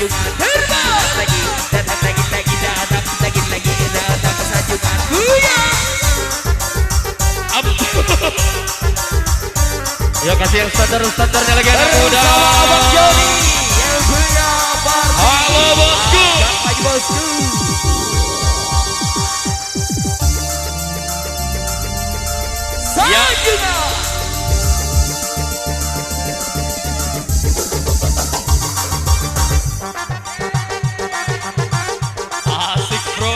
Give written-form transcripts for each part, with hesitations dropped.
sanjungan. Datang lagi, datang lagi datang ke sanjungan. Ya kasih yang standarnya lagi anak muda. Abang Joni yang punya party. Halo bosku. Lagi bosku. Sanjungan. Asik bro.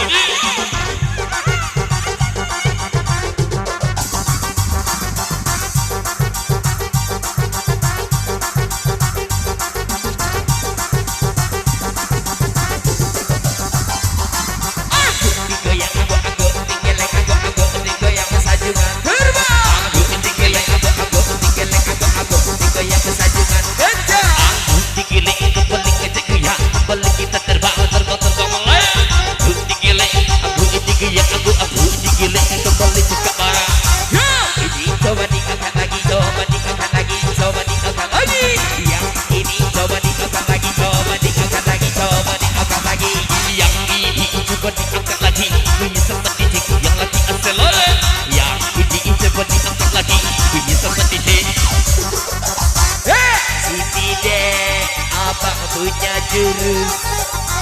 Punya jurus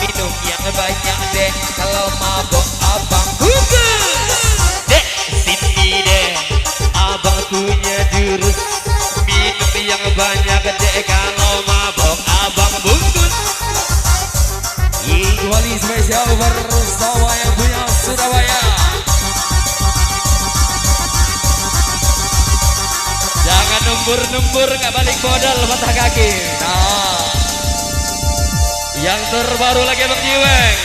minum yang banyak deh, kalau mabok abang bungkus. Dek sini deh, abang punya jurus minum yang banyak deh, kalau mabok abang bungkus. Wali spesial bersama yang punya Surabaya. Jangan nembur nggak balik modal patah kaki. Nah, yang terbaru lagi Bang Jiweng.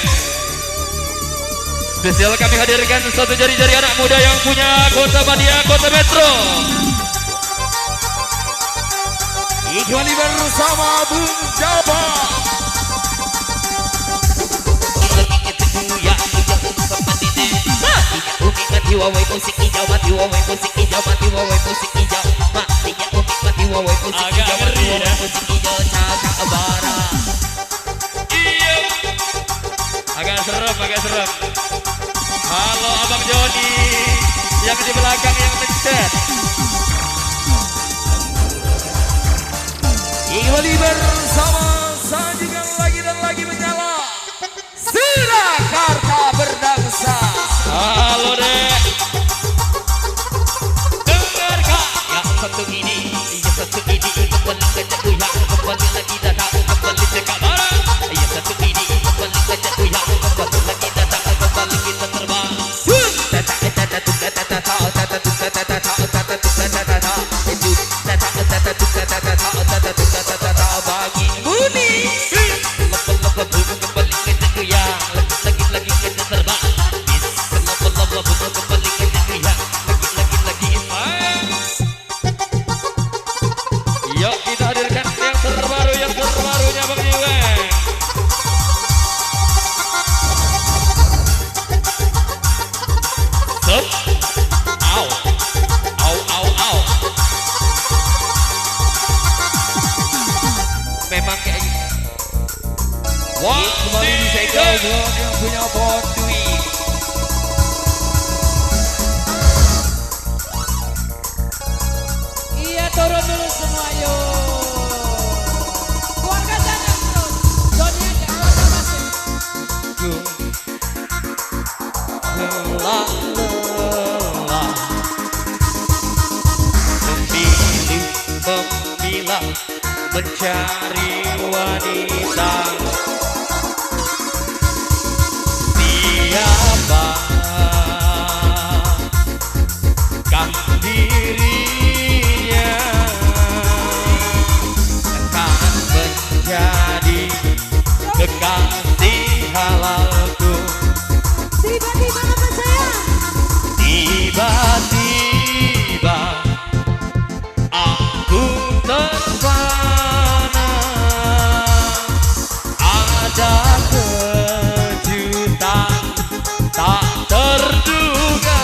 Spesial kami hadirkan satu jari-jari anak muda yang punya Kota Madia, Kota Metro. Ikhwani bersama Bung Jaba. Wawai musik hijau mati, wawai musik hijau mati, wawai musik hijau matinya umik mati, wawai musik hijau mati, wawai musik hijau cakap bara. Iya. Agak serem. Halo Abang Joni yang di belakang yang mencet. Kembali bersama sanjungan lagi dan lagi menyala. Surakarta berdangsa. Halo dek. Dengarkan yang satu ini kembali ke jatuh, kembali lagi datang, kembali cekak barang. Yang satu ini kembali ke jatuh, kembali lagi datang, kembali kita terbang. Bagi bunyi kembali ke jatuh, lagi kita terbang. Kembali ke jatuh, lagi. Yuk kita hadirkan yang terbarunya Bang Jiweng. Sup. Au. Memang kayak gitu. Wah, Kembali disegel buat yang punya Bondui. Iya, turun dulu semua yuk. Keluarga jangan terus. Joni aja, keluarga masing. lelah memilah mencari wanita. Siapa kah dirinya akan menjadi kekasih halalku. Tiba-tiba apa sayang? Tiba-tiba aku terpana, ada kejutan tak terduga.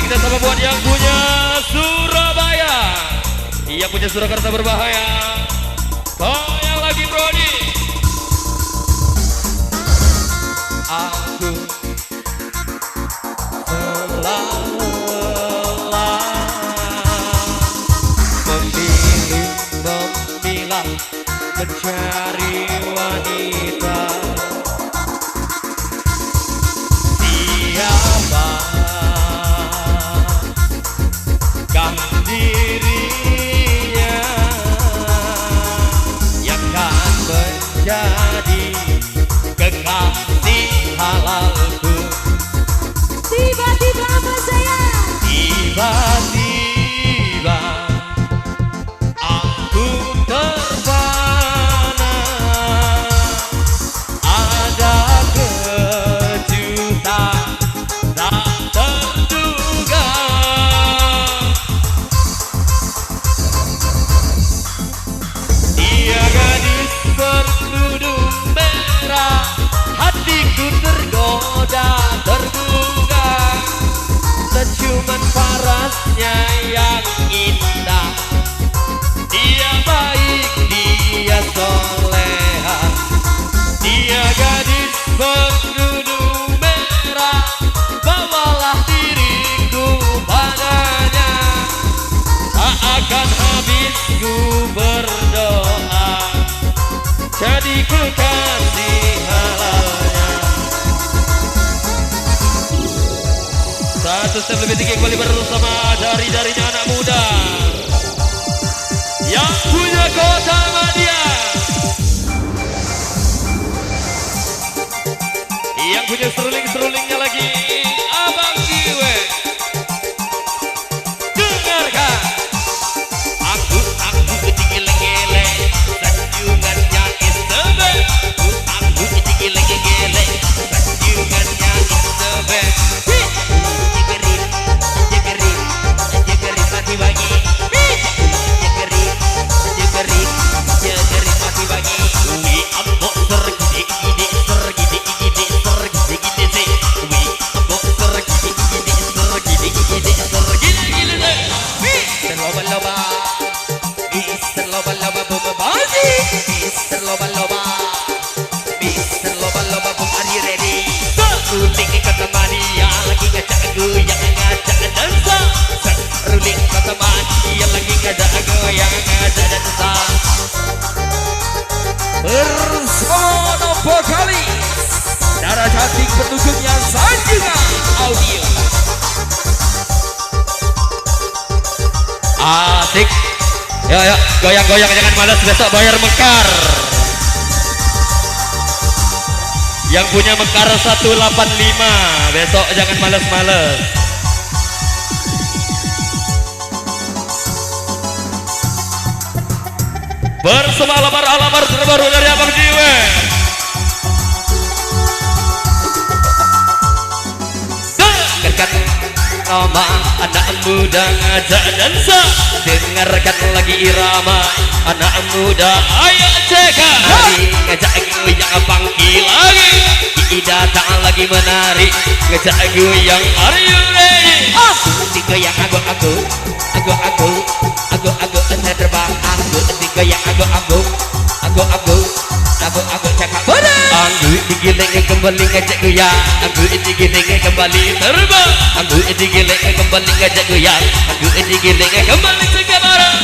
kita sama buat yang punya Surabaya, yang punya Surakarta berbahaya. Oh, yang lagi Brody. Aku selalu memilah mencari wanita. Siapa kan dirinya yang kan menjadi kekasih halalku? Tiba-tiba apa sayang? Tiba-tiba aku terpana, ada kejutan tak terduga. Dia gadis berkerudung merah, hatiku tergoda tergugah. Senyuman parasnya yang indah, dia baik, dia soleha. Dia gadis berkerudung merah, bawalah diriku padanya. Tak akan habis ku berdoa, jadi kekasih halalnya. Satu step lebih tinggi kembali bersama jari-jarinya anak muda yang punya Kota Madia, yang punya seruling-serulingnya lagi Abang Jiwe. Dengarkan, aku digile-gile, senyumannya is the best. Aku digile-gile, senyumannya is the best. Jegerin mati bagi, jegerin mati bagi. Wi ambok sergide se. Wi ambok sergide se. Mister loba-loba, Mister loba-loba bum bazi, Mister loba-loba, Mister loba-loba bum, are you ready? Seruling kata mania lagi ngajak goyang ngajak dansa. Seruling kata mania lagi ngajak goyang ngajak dansa. Bersama vokalis Dara Cantik pendukungnya Sanjungan Audio. Asik. Ya, goyang-goyang jangan malas, besok bayar mekar. Yang punya mekar 185, besok jangan malas-malas. Bersama alamar terbaru dari Abang Jiwe. Dengarkan nama anak muda ngajak dansa, dengarkan lagi irama anak muda ayo cek. Hari ngajak goyang pangki lagi, datang lagi menari ngajak goyang, are you ready? Digoyang aku terbang, aku digoyang aku cakap bener. Aku digiling kembali ngajak goyang, aku digiling kembali terbang, aku digiling kembali ngajak goyang, aku digiling kembali cakap bareng.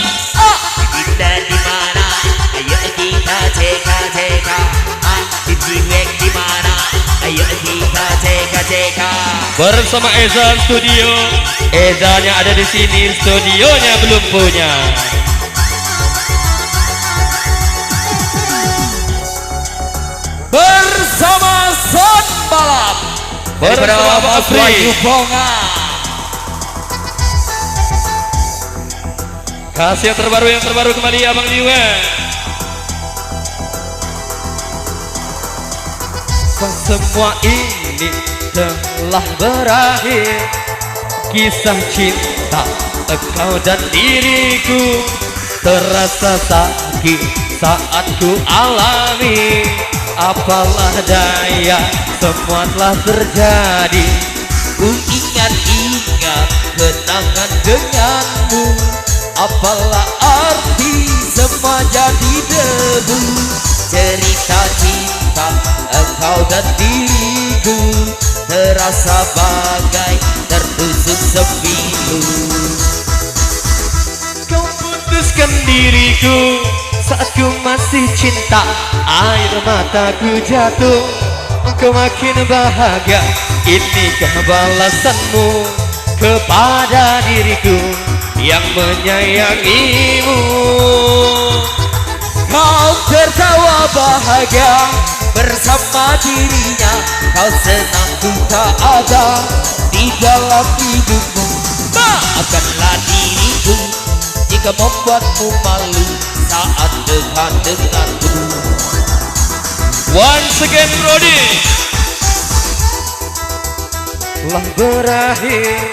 Kita di mana? Ayo kita ceka. Diwek di mana? Ayo kita ceka. Bersama Ezan Studio, Ezan yang ada di sini studionya belum punya. Bersama Son Balap Bersama Mas Wahyu Bonga. Kasih yang terbaru kembali Abang Jiwe. Semua ini telah berakhir, kisah cinta engkau dan diriku terasa sakit saat ku alami. Apalah daya, semua telah terjadi, Ku ingat-ingat kenangan denganmu, apalah arti semua jadi debu. Cerita cinta engkau dan diriku terasa bagai tertusuk sembilu. Kau putuskan diriku saat ku masih cinta, air mataku jatuh, engkau makin bahagia. Inikah balasanmu kepada diriku yang menyayangimu? Kau tertawa bahagia bersama dirinya, kau senang ku tak ada di dalam hidupmu. Maafkanlah diriku jika membuatmu malu saat dekat denganku. Once again Brody. Telah berakhir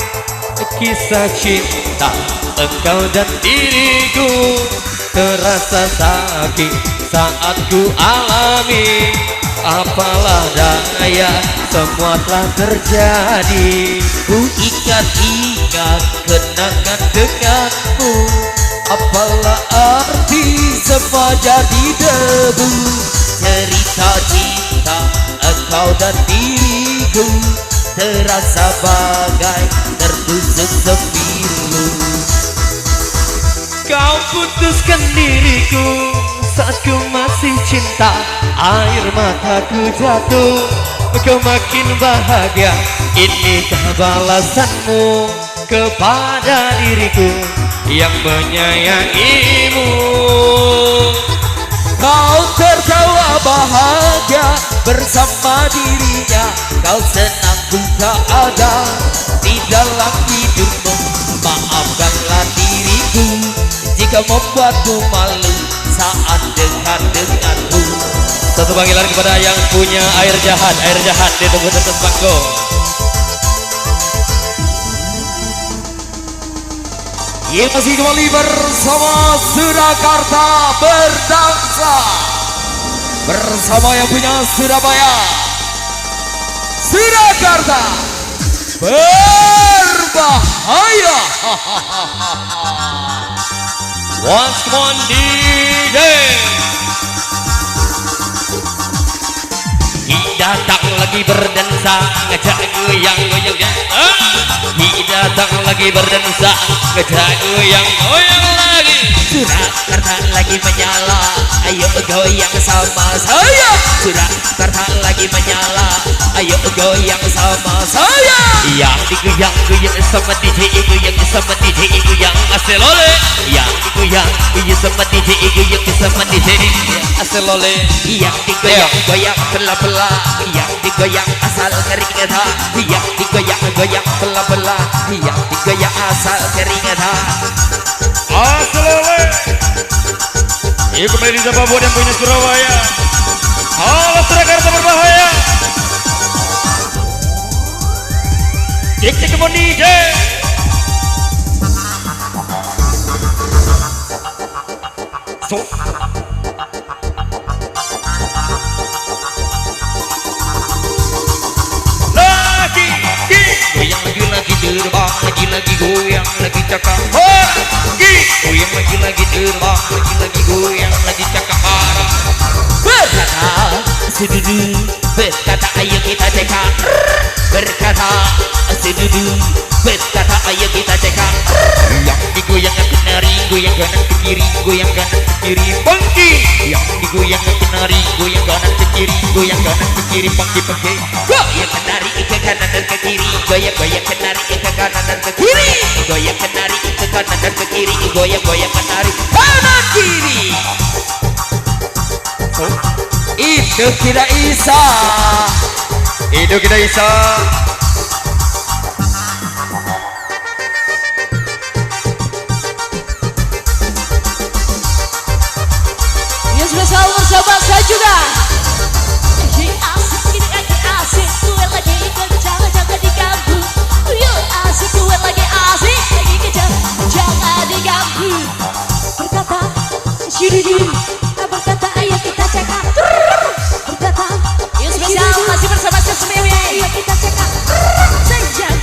kisah cinta engkau dan diriku, terasa sakit saat ku alami. Apalah daya, semua telah terjadi. Ku ingat-ingat kenangan denganmu, apalah arti semua jadi debu. Cerita cinta engkau dan diriku terasa bagai tertusuk sembilu. Kau putuskan diriku saat ku masih cinta, air mataku jatuh, kau makin bahagia. Inikah balasanmu kepada diriku yang menyayangimu? Kau tertawa bahagia bersama dirinya, kau senang ku tak ada di dalam hidupmu. Maafkanlah diriku jika membuatmu malu saat dekat denganku. Satu panggilan kepada yang punya air jahat ditunggu tetap bangko. Yang masih kembali bersama Surakarta berdansa bersama yang punya Surabaya. Surakarta berbahaya. Once come on DJ. Datang lagi berdansa, ngajak goyang-goyang. Datang lagi berdansa, ngajak goyang-goyang lagi. Surakarta lagi menyala, ayo goyang sama saya. Surakarta lagi menyala, ayo goyang sama saya. Yang digoyang-goyang sama DJ, goyang sama DJ, goyang asal oleh. Yang digoyang sama DJ, goyang sama DJ, asal oleh. Yang digoyang-goyang bela-bela, yang digoyang asal keringat, yang digoyang-goyang bela-bela, yang digoyang asal keringat. Assalamualaikum. Yuk kembali di Sabah buat yang punya Surabaya. Halo Surakarta berbahaya. Cek kemon DJ. So. Lagi terbang, lagi goyang, lagi cakap lagi goyang, lagi terbang, lagi goyang, lagi cakap parah. Berkata sedudu, berkata ayo kita cekak. Berkata sedudu, berkata ayo kita cekak. Yang digoyang ke nari, goyang kanan ke kiri, goyang kanan ke kiri, pangki. Yang digoyang ke nari, goyang kanan ke kiri, goyang kanan ke kiri, pangki. Goyang ke nari ke kanan dan ke kiri, goyang ke nari ke kanan dan ke kiri, goyang ke nari ke kanan dan ke kiri, goyang ke nari kanan kiri. Itu tidak bisa, itu tidak bisa. Ini spesial bersama saya juga. Berkata ayo kita cekak. Berkata yang spesial masih bersama saya semua. ayo kita cekak. Sejak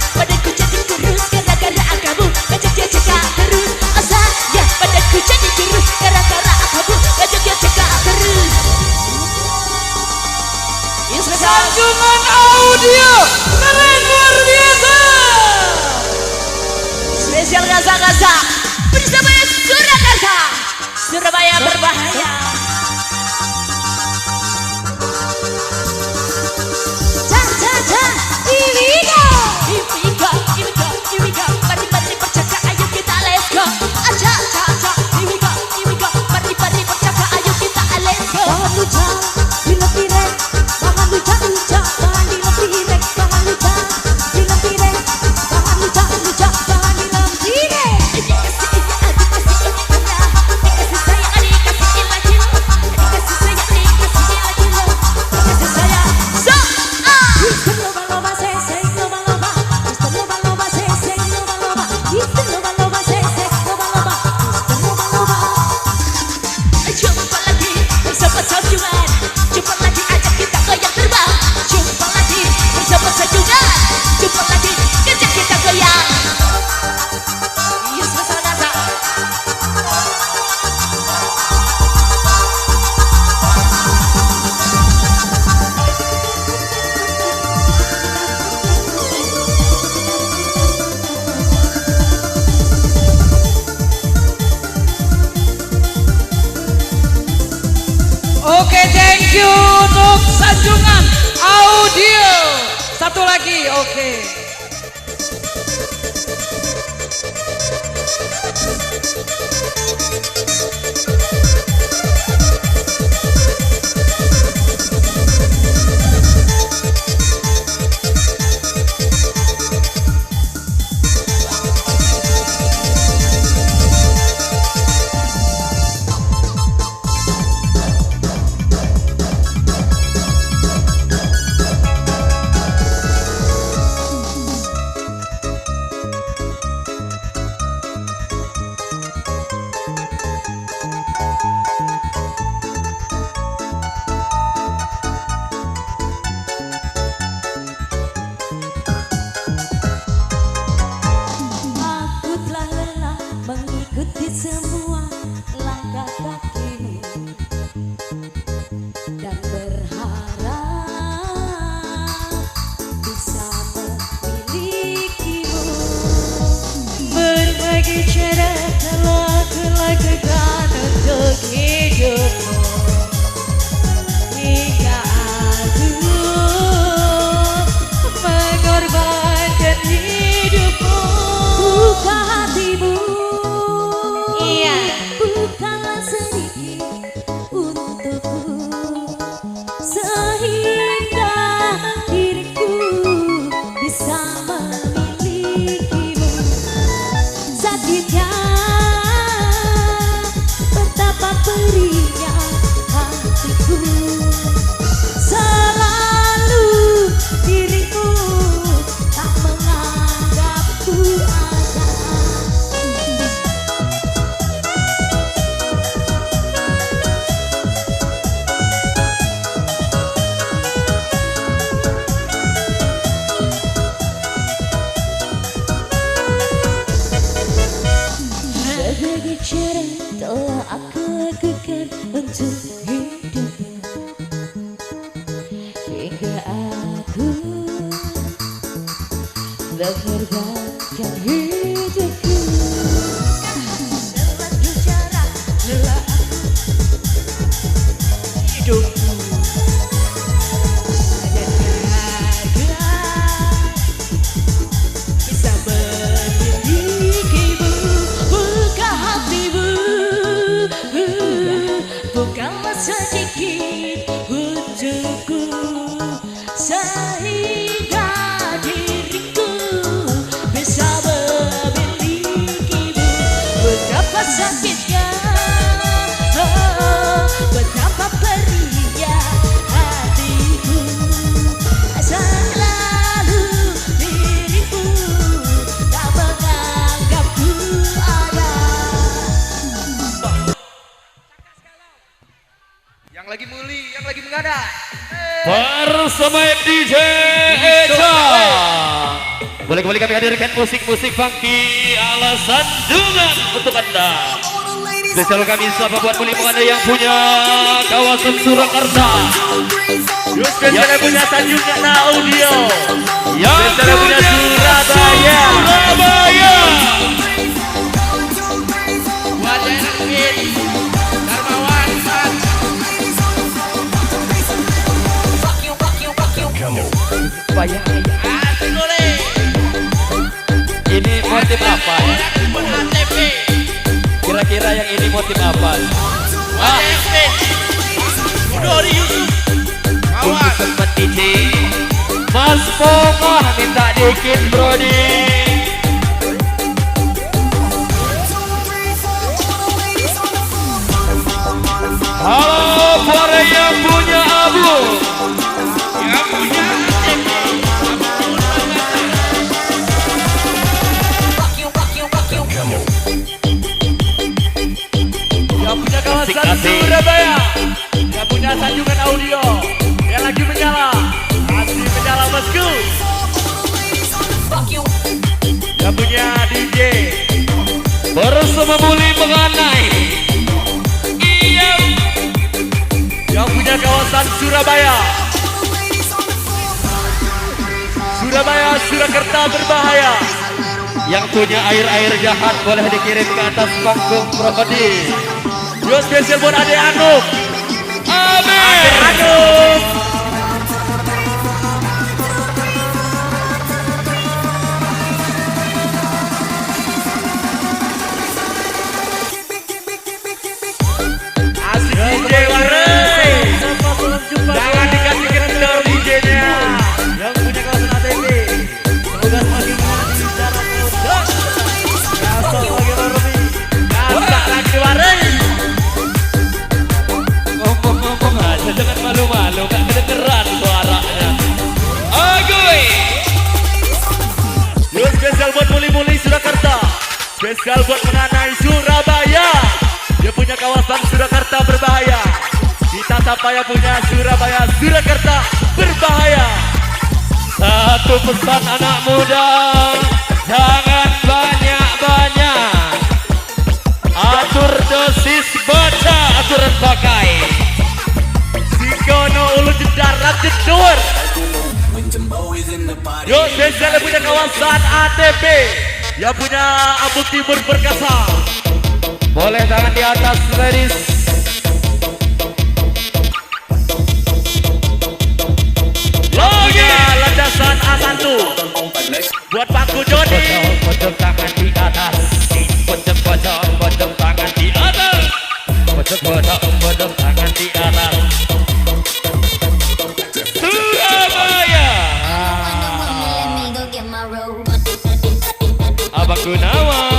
you untuk Sanjungan Audio. Satu lagi, oke. Aku telah lelah mengikuti semua langkah kakimu dan berharap bisa memilikimu. Berbagai cara telah kulakukan untuk hidupmu, hingga aku mengorbankan hidupmu. Buka hatimu, iya, bukalah sedikit untukku, sehingga diriku bisa memilikimu. Sakitnya betapa perihnya hatiku, selalu dirimu tak menganggapku ada. Berbagai cara telah aku lakukan untuk hidupmu, hingga aku mengorbankan hidupku. Berbagai cara telah aku hidupku, dan berharap bisa memilikimu. Buka hatimu, bukalah sedikit untukku, sehingga diriku bisa memilikimu. Betapa sakitnya, oh, betapa perihnya hatiku, selalu dirimu tak menganggapku ada. Yang lagi muli, yang lagi mengada. Bersama DJ Eca. Boleh kembali kami hadirkan musik-musik funky ala Sanjungan untuk Anda. Spesial kami sapa buat mulia Anda yang punya kawasan Surakarta, Spesial yang punya Sanjungan Audio, yang spesial punya Surabaya. Surabaya. Wajah Nakit, Darmawan, Ini motif apa? Kira-kira yang ini motif apa? Untuk tempat ini Mas Pomo minta dikit brody. Halo para yang punya abu, yang punya yang punya kawasan Asik-asik. Surabaya, yang punya Sanjungan Audio, yang lagi menyala, asli menyala bosku, yang punya DJ, bersama Muli Menganai. Iya. yang punya kawasan Surabaya, Surabaya, Surakarta berbahaya. Yang punya air-air jahat boleh dikirim ke atas panggung Brody. Yo spesial buat Ade Anu, Amin. Asik DJ Warai. Jangan dikasih kendor DJ-nya. Yang punya kawasan ATP, semoga semakin lancar mudah. Kasar lagi Romi. Kasar lagi Warai. Ngomong-ngomong aja, jangan malu-malu, gak kedengeran suaranya. Agoy. Yo, spesial buat muli-muli Surakarta, spesial buat mengenai Surabaya. Dia punya kawasan Surakarta berbahaya. Kita sapa yang punya Surabaya, Surakarta berbahaya. Satu pesan anak muda, jangan banyak-banyak. Atur dosis, baca aturan pakai. Sikono ulu jedarat jedor. Yo, spesial yang punya kawasan ATP, yang punya Abu Timur Perkasa. Boleh tangan di atas, ladies. Logi landasan A1 buat Paku Joni. Pojok tangan di atas, pojok tangan di atas, pojok tangan di atas. Surabaya, Abang Gunawan.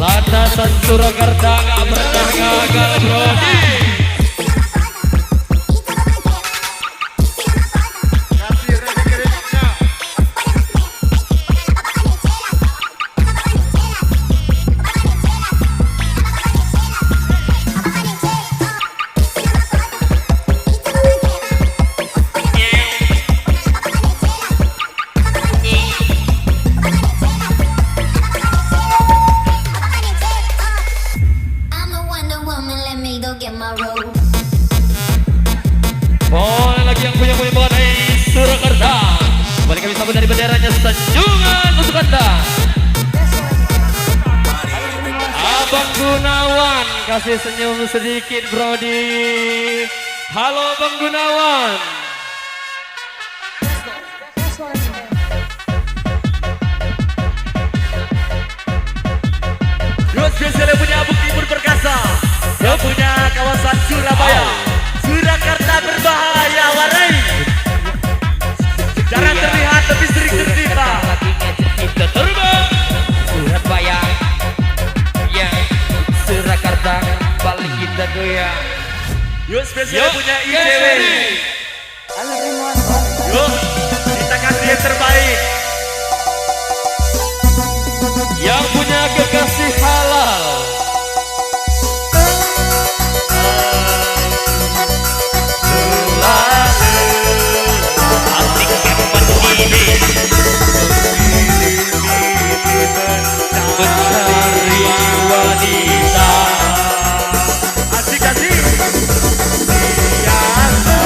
Landasan Surakarta gak pernah gagal, Brody. Boleh lagi yang punya mengenai Surakarta. Kembali kami sambut dari benderanya Sanjungan untuk Anda. Abang Gunawan, kasih senyum sedikit, Brody. Halo Abang Gunawan. Yo, spesial yang punya Abu Timur Perkasa, yang punya kawasan Surabaya, Surakarta berbahaya, Warai. Jarang terlihat tapi sering tertimpa. Kita terbang Surabaya, ya Surakarta balik kita goyang. Yo, spesial yang punya ICW. Yo, kita kasih yang terbaik. Yang punya kekasih halal, mencari wanita. Asik-asik. Biasa.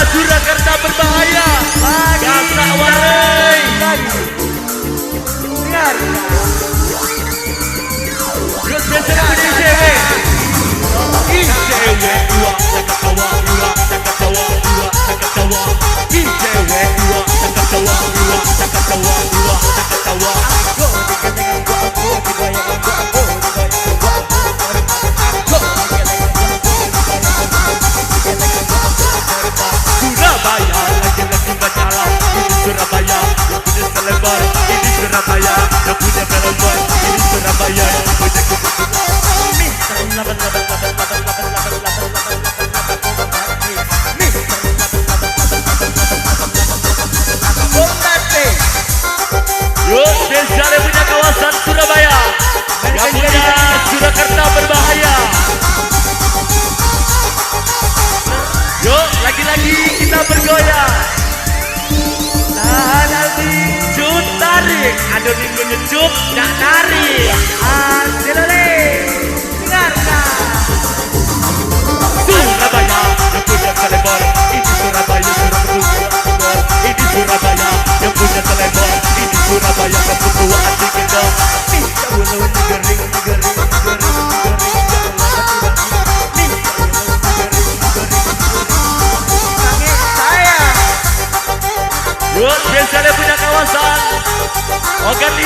Surakarta berbahaya. Gasak warai. Terus biasanya punya ICW. ICW dua Jakartawa dua Jakartawa dua Jakartawa. ICW dua Jakartawa dua Jakartawa dua Jakartawa. Surabaya lagi-lagi menyala. Ini Surabaya yang punya selebar. Ini Surabaya yang punya melompat. Ini Surabaya yang punya yuk, spesial yang punya kawasan Surabaya, yang punya Surakarta berbahaya. Yuk, lagi-lagi kita bergoyang. Tahan hati, cut tarik. Aduh minggu nyecup, gak tarik. Anjelole, dengarkan. Surabaya yang punya selebar. Ini Surabaya Surabaya. Ini Surabaya yang punya selebar. Ini Surabaya yang ketua hati kita. Minta bulu negering. Yuk, spesialnya punya kawasan Ogan 5,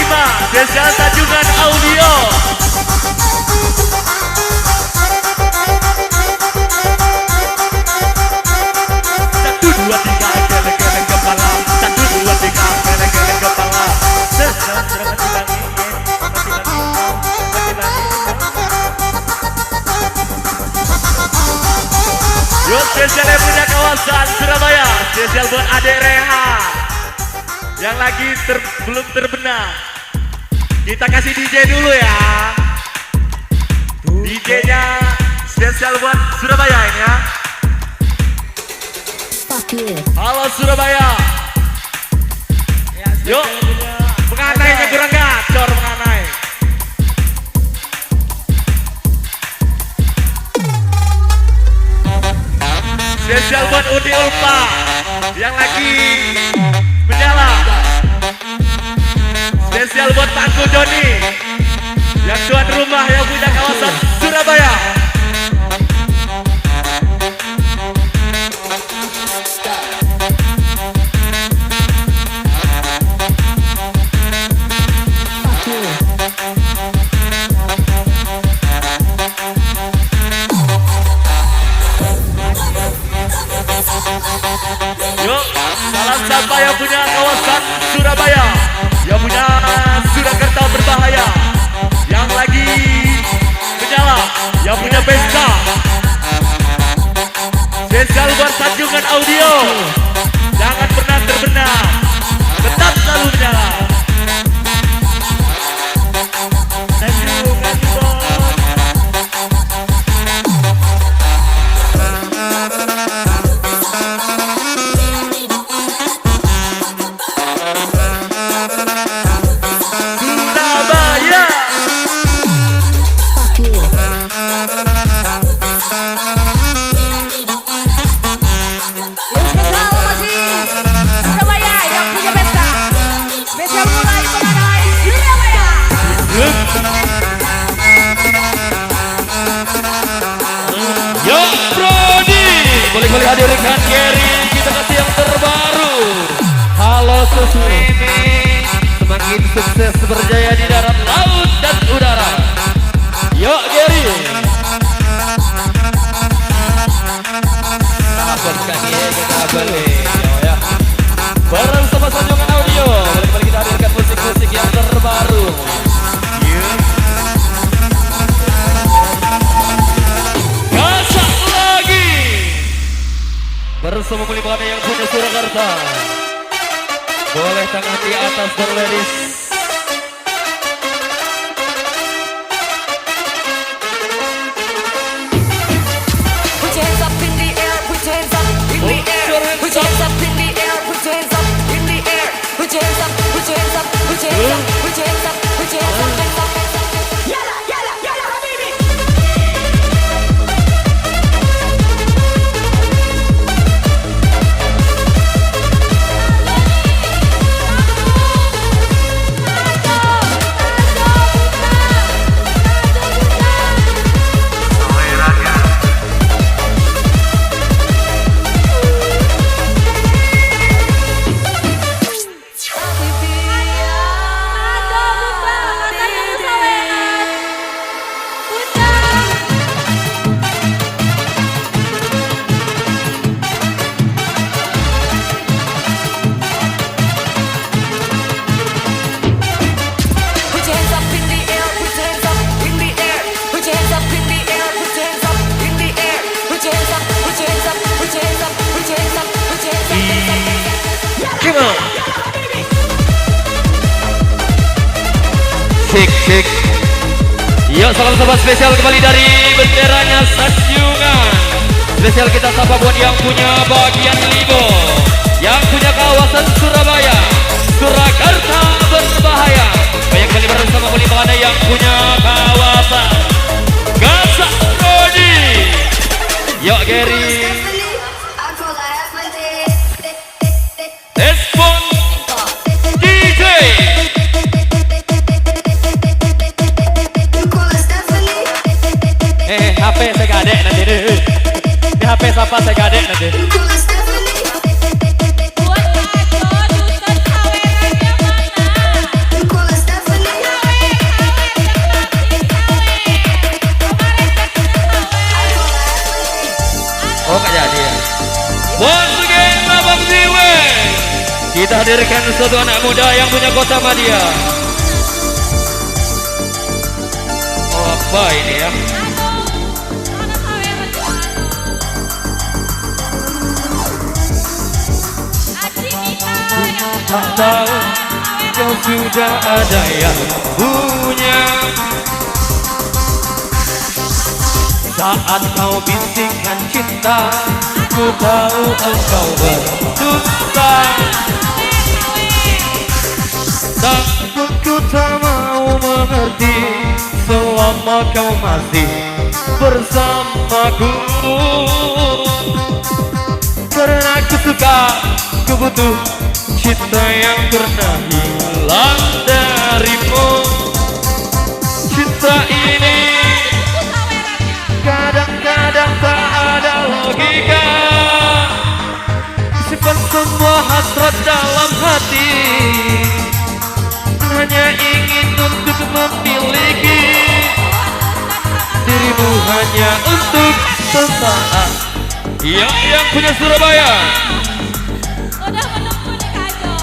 spesial Tanjungan Audio. Satu dua tiga geleng-geleng kepala. Satu dua tiga geleng-geleng kepala. Yuk, spesialnya punya kawasan Surabaya, spesial buat Adek Rehan yang lagi belum terbenam. Kita kasih DJ dulu ya. DJ-nya spesial buat Surabaya ini ya. Halo Surabaya. Yuk, penganainya kurang gacor penganai. Spesial buat Udi Ulfa yang lagi menyala. Spesial buat Tangku Joni yang tuan rumah yang punya kawasan Surabaya. Yuk, salam sapa yang punya kawasan Surabaya, yang punya Surakarta berbahaya, yang lagi menyala, yang punya pesta. Spesial buat Tanjungan Audio, jangan pernah terbenam, tetap selalu menyala. Tanjungan Bos. Boleh hadirkan Gary, kita kasih yang terbaru. Halo Susmeme, semakin sukses berjaya di darat, laut, dan udara. Yuk Gary. Sahabat kaki kita balik. Ya. Bareng sama Tanjungan Audio, balik kita hadirkan musik-musik yang terbaru. Bersama melibatkan yang punya Surakarta. Boleh tangan di atas for ladies. Put your hands up in the air, put your hands up in the air. Put your hands up in the air, put your hands up in the air. Put your hands up, put your hands up, put your hands up, put your hands up, put your hands up, hands up. Yalla, yalla, yalla, habibi. Cik cik. Yuk salam sahabat spesial kembali dari benderanya Sanjungan. Spesial kita sapa buat yang punya bagian Libo, yang punya kawasan Surabaya, Surakarta berbahaya. Banyak kali bersama oleh mana yang punya kawasan Gasak Rodi. Yuk Gary. Respon DJ. HP saya gadek nanti deh. Ini HP siapa saya gadek nanti. Buat Kajo, Dusun kawerannya mana? Oh gak jadi ya. Once again Abang Ziwe, kita hadirkan satu anak muda yang punya kota Madia. Oh apa ini ya? Tak tahu kau sudah ada yang punya. Saat kau bisikkan cinta, ku tahu engkau berdusta. Takut ku tak mau mengerti selama kau masih bersamaku. Karena ku suka, ku butuh cinta yang pernah hilang darimu. Cinta ini kadang-kadang tak ada logika. Simpan semua hasrat dalam hati, hanya ingin untuk memiliki dirimu hanya untuk sesaat. Yang punya Surabaya. Udah menunggu nih Kajo.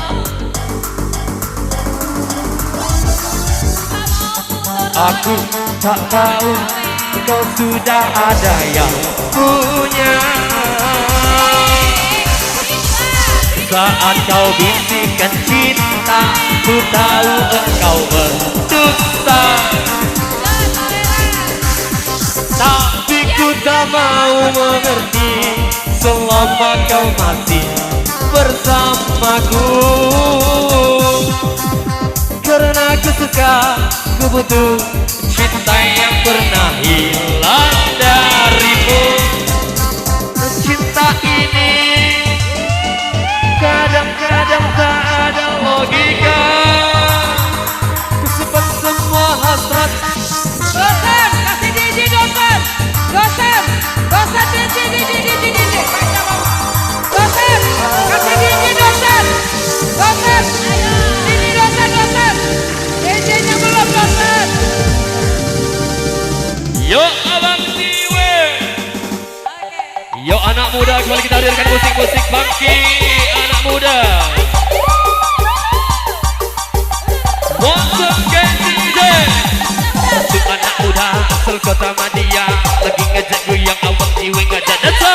Aku tak tahu kau sudah ada yang punya. Saat kau bisikkan cinta, ku tahu engkau berdusta. Tapi ku tak mau mengerti selama kau masih bersamaku. Karena ku suka, ku butuh cinta yang pernah hilang darimu. Cinta ini kadang-kadang tak ada logika. Ku simpan semua hasrat. Dosen, kasih Didi dosen. Dosen, dosen Didi. Dosen, kasih Didi dosen. Dosen, Didi dosen. DJ-nya belum dosen. Yo Abang Siwe. Yo anak muda, kembali kita hadirkan musik-musik bangki anak muda. Once again DJ. Untuk anak muda asal kota Madia, lagi ngajak goyang Abang Siwe ngajak dansa.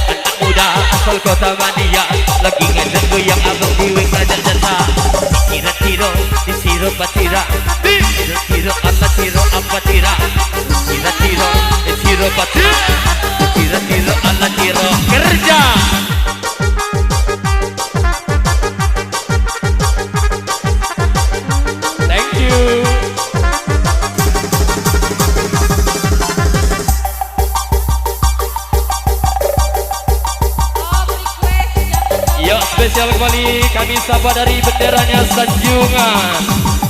Untuk anak muda asal kota Madia, lagi ngajak goyang Abang Siwe ngajak dansa. Tiro-tiro, disiro patira, tiro-tiro apa tiro apa tira. Tiro-tiro, disiro patira, tiro-tiro ala tiro kerja. Thank you. Yuk spesial kembali kami sapa dari benderanya Sanjungan.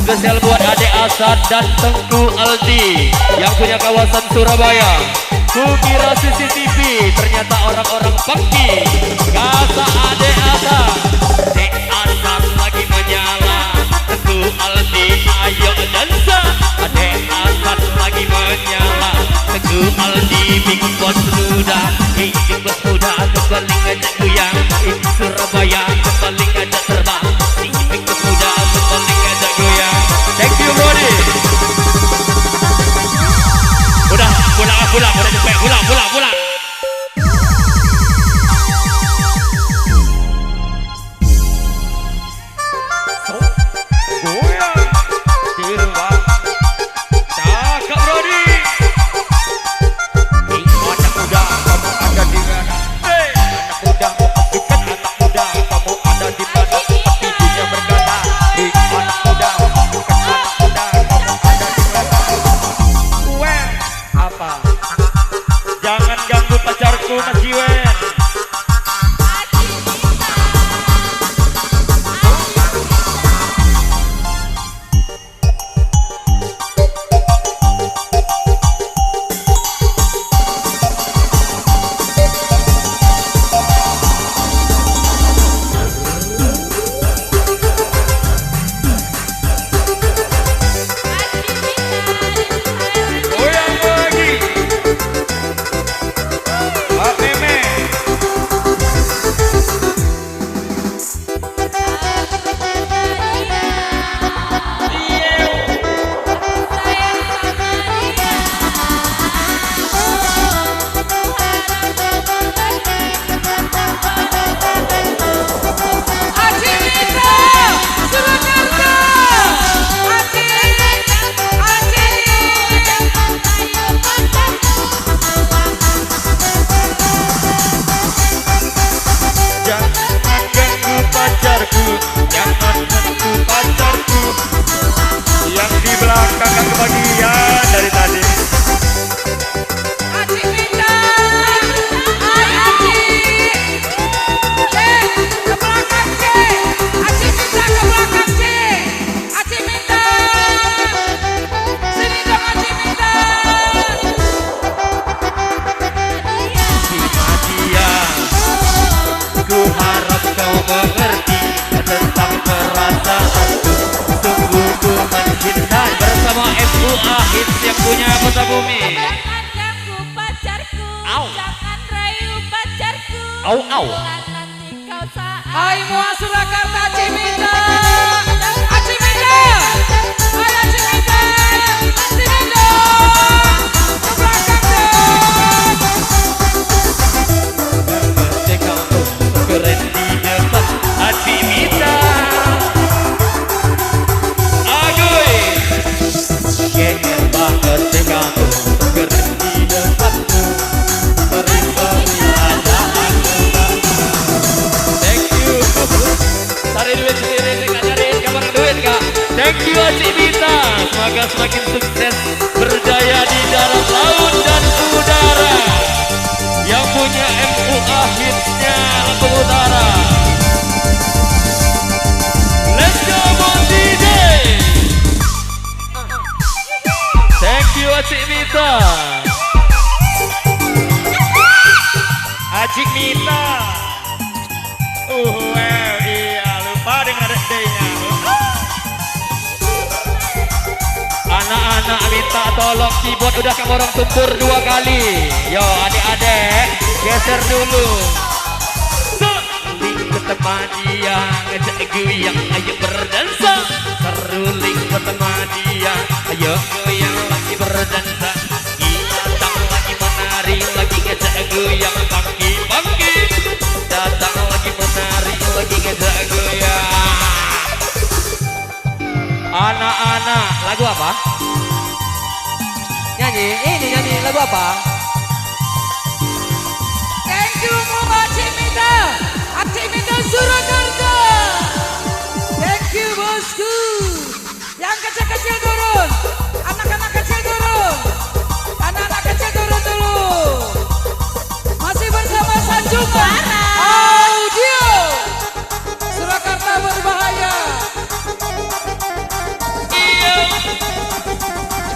Spesial buat Ade Asad dan Tengku Aldi yang punya kawasan Surabaya. Kukira CCTV, ternyata orang-orang pangki. Kata Ade Asad, Ade Asad lagi menyala. Tengku Aldi ayo dansa. Ade Asad lagi menyala. Tengku Aldi big boss muda, big boss muda kembali ngajak goyang. Ini Surabaya kembali ngajak terbang. Ini big boss muda kembali ngajak goyang. Thank you Brody. Udah cepet pulang. Goyang di rumah. Au au. Hai mua Surakarta Cimita. Cimita. Ayo Cimita. Sini dong. Ke belakang dong. Merdeka untuk keren di depan hati kita. Agoy. Geger banget dengan keren di depanmu. Cari duit sendiri, Kak, cari gampang duit, Kak. Thank you Aci Bita. Semoga semakin sukses berjaya di darat, laut dan udara. Yang punya MUA hitsnya Lampung Utara. Let's go Mondi Day. Thank you Aci Bita. Aci Bita. Well, iya lupa dengan redenya. Anak-anak minta tolong keyboard udah keborong tumpur 2 kali. Yo adik-adik geser dulu. Seruling berteman dia ngajak goyang ayo berdansa. Seruling berteman dia ayo goyang lagi berdansa. Kita datang lagi menari lagi ngajak goyang pagi-pagi. Datang lagi menari lagi ngajak goyang. Anak-anak lagu apa? Nyanyi lagu apa? Thank you Mama Cimita. Cimita Surakarta. Thank you bosku. Yang kecil-kecil turun. Anak-anak kecil turun. Anak-anak kecil turun dulu. Masih bersama Sanjungan Audio. Surakarta berbahaya.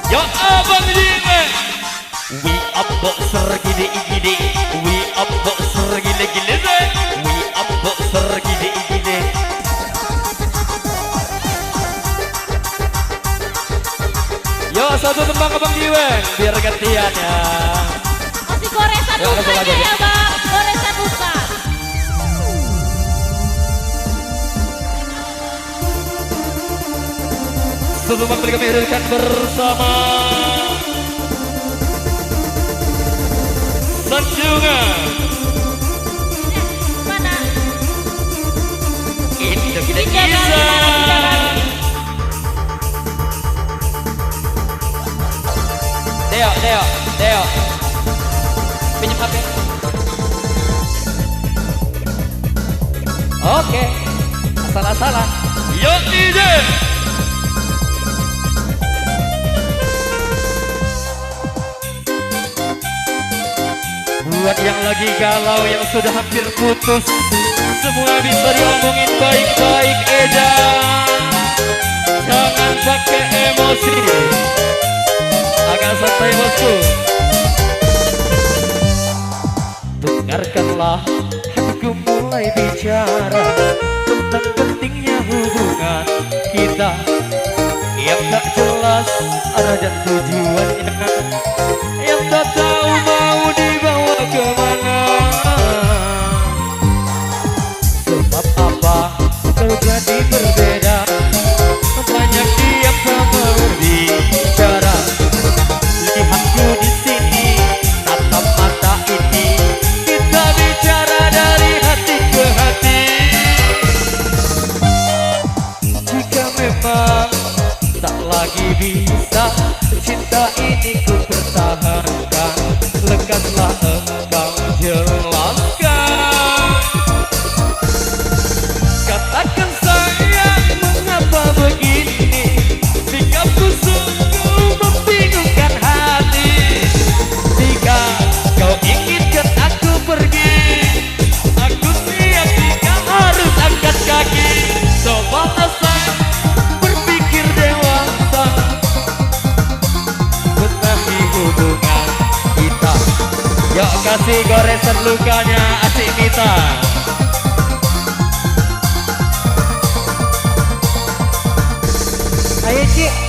Yo abang Jime. We up boxer gede-gede. We up boxer gile-gile. We up boxer gede-gede. Yo satu tembang abang Jiwen biar gantian ya. Masih goresan Ya, lagu-lagu mukanya aja. ya bang, goresan muka. Selamat kami hadirkan bersama Sanjungan. Mana? Ini kita Tiga kali, kisah. Deo. Pinjam HP. Oke. Asal-asalan. Yo DJ. Buat yang lagi galau, yang sudah hampir putus, semua bisa diomongin baik-baik aja. Jangan pakai emosi, agak santai bosku. Dengarkanlah hatiku mulai bicara tentang pentingnya hubungan kita yang tak jelas arah dan tujuannya, yang tak tahu mau dibawa kemana. Sebab apa kau jadi berbeda? Banyak yang tak mau bicara. Lihatku di sini, tatap mata ini, kita bicara dari hati ke hati. Jika memang tak lagi bisa cinta ini ku pertahankan, lekaslah engkau jelaskan. Katakan sayang, mengapa begini? Sikapku sungguh membingungkan hati. Jika kau inginkan aku pergi, aku siap jika harus angkat kaki. Coba rasa berpikir dewasa, benahi hubungan kita. Yuk kasih goresan lukanya Aci Mita. Ayo Cik.